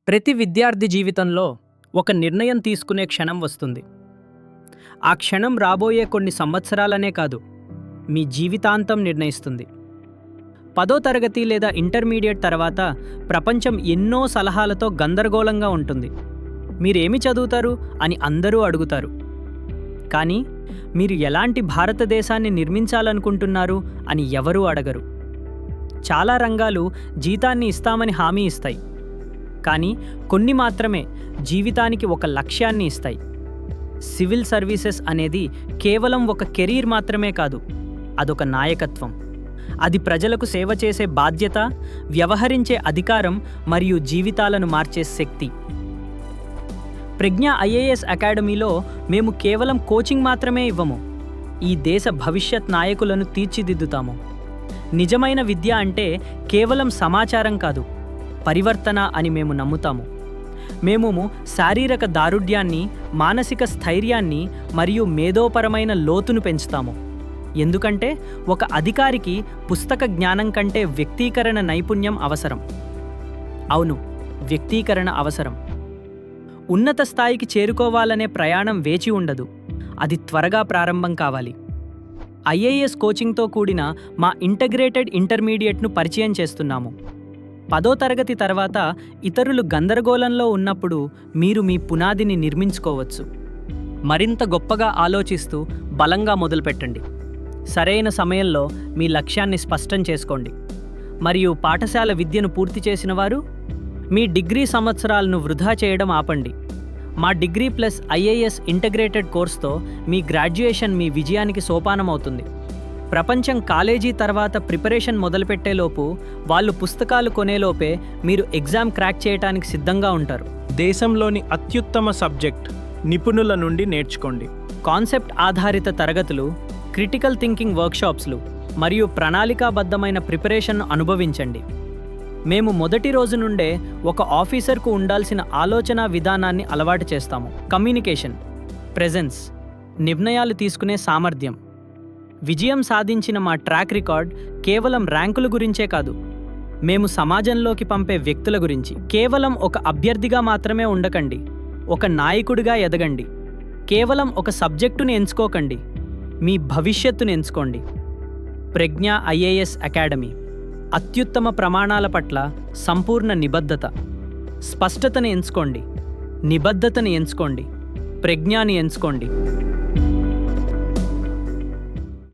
ప్రతి విద్యార్థి జీవితంలో ఒక నిర్ణయం తీసుకునే క్షణం వస్తుంది. ఆ క్షణం రాబోయే కొన్ని సంవత్సరాలనే కాదు, మీ జీవితాంతం నిర్ణయిస్తుంది. 10వ తరగతి లేదా ఇంటర్మీడియట్ తర్వాత ప్రపంచం ఎన్నో సలహాలతో గందరగోళంగా ఉంటుంది. మీరేమి చదువుతారు అని అందరూ అడుగుతారు. కానీ మీరు ఎలాంటి భారతదేశాన్ని నిర్మించాలనుకుంటున్నారు అని ఎవరూ అడగరు. చాలా రంగాలు జీతాన్ని ఇస్తామని హామీ ఇస్తాయి, కానీ కొన్ని మాత్రమే జీవితానికి ఒక లక్ష్యాన్ని ఇస్తాయి. సివిల్ సర్వీసెస్ అనేది కేవలం ఒక కెరీర్ మాత్రమే కాదు, అదొక నాయకత్వం. అది ప్రజలకు సేవ చేసే బాధ్యత, వ్యవహరించే అధికారం మరియు జీవితాలను మార్చే శక్తి. ప్రజ్ఞ ఐఏఎస్ అకాడమీలో మేము కేవలం కోచింగ్ మాత్రమే ఇవ్వము, ఈ దేశ భవిష్యత్ నాయకులను తీర్చిదిద్దుతాము. నిజమైన విద్య అంటే కేవలం సమాచారం కాదు, పరివర్తన అని మేము నమ్ముతాము. మేము శారీరక దారుఢ్యాన్ని, మానసిక స్థైర్యాన్ని మరియు మేధోపరమైన లోతును పెంచుతాము. ఎందుకంటే ఒక అధికారికి పుస్తక జ్ఞానం కంటే వ్యక్తీకరణ నైపుణ్యం అవసరం. అవును, వ్యక్తీకరణ అవసరం. ఉన్నత స్థాయికి చేరుకోవాలనే ప్రయాణం వేచి ఉండదు, అది త్వరగా ప్రారంభం కావాలి. ఐఏఎస్ కోచింగ్తో కూడిన మా ఇంటగ్రేటెడ్ ఇంటర్మీడియట్ను పరిచయం చేస్తున్నాము. 10వ తరగతి తర్వాత ఇతరులు గందరగోళంలో ఉన్నప్పుడు మీరు మీ పునాదిని నిర్మించుకోవచ్చు. మరింత గొప్పగా ఆలోచిస్తూ బలంగా మొదలుపెట్టండి. సరైన సమయంలో మీ లక్ష్యాన్ని స్పష్టం చేసుకోండి. మరియు పాఠశాల విద్యను పూర్తి చేసిన వారు మీ డిగ్రీ సంవత్సరాలను వృధా చేయడం ఆపండి. మా డిగ్రీ ప్లస్ ఐఏఎస్ ఇంటగ్రేటెడ్ కోర్స్తో మీ గ్రాడ్యుయేషన్ మీ విజయానికి సోపానమవుతుంది. ప్రపంచం కాలేజీ తర్వాత ప్రిపరేషన్ మొదలుపెట్టేలోపు, వాళ్ళు పుస్తకాలు కొనేలోపే మీరు ఎగ్జామ్ క్రాక్ చేయడానికి సిద్ధంగా ఉంటారు. దేశంలోని అత్యుత్తమ సబ్జెక్ట్ నిపుణుల నుండి నేర్చుకోండి. కాన్సెప్ట్ ఆధారిత తరగతులు, క్రిటికల్ థింకింగ్ వర్క్షాప్స్లు మరియు ప్రణాళికాబద్ధమైన ప్రిపరేషన్ను అనుభవించండి. మేము మొదటి రోజు నుండే ఒక ఆఫీసర్కు ఉండాల్సిన ఆలోచన విధానాన్ని అలవాటు చేస్తాము. కమ్యూనికేషన్, ప్రెజెన్స్, నిర్ణయాలు తీసుకునే సామర్థ్యం. విజయం సాధించిన మా ట్రాక్ రికార్డ్ కేవలం ర్యాంకుల గురించే కాదు, మేము సమాజంలోకి పంపే వ్యక్తుల గురించి. కేవలం ఒక అభ్యర్థిగా మాత్రమే ఉండకండి, ఒక నాయకుడిగా ఎదగండి. కేవలం ఒక సబ్జెక్టును ఎంచుకోకండి, మీ భవిష్యత్తును ఎంచుకోండి. ప్రజ్ఞ ఐఏఎస్ అకాడమీ అత్యుత్తమ ప్రమాణాల పట్ల సంపూర్ణ నిబద్ధత. స్పష్టతను ఎంచుకోండి, నిబద్ధతను ఎంచుకోండి, ప్రజ్ఞని ఎంచుకోండి.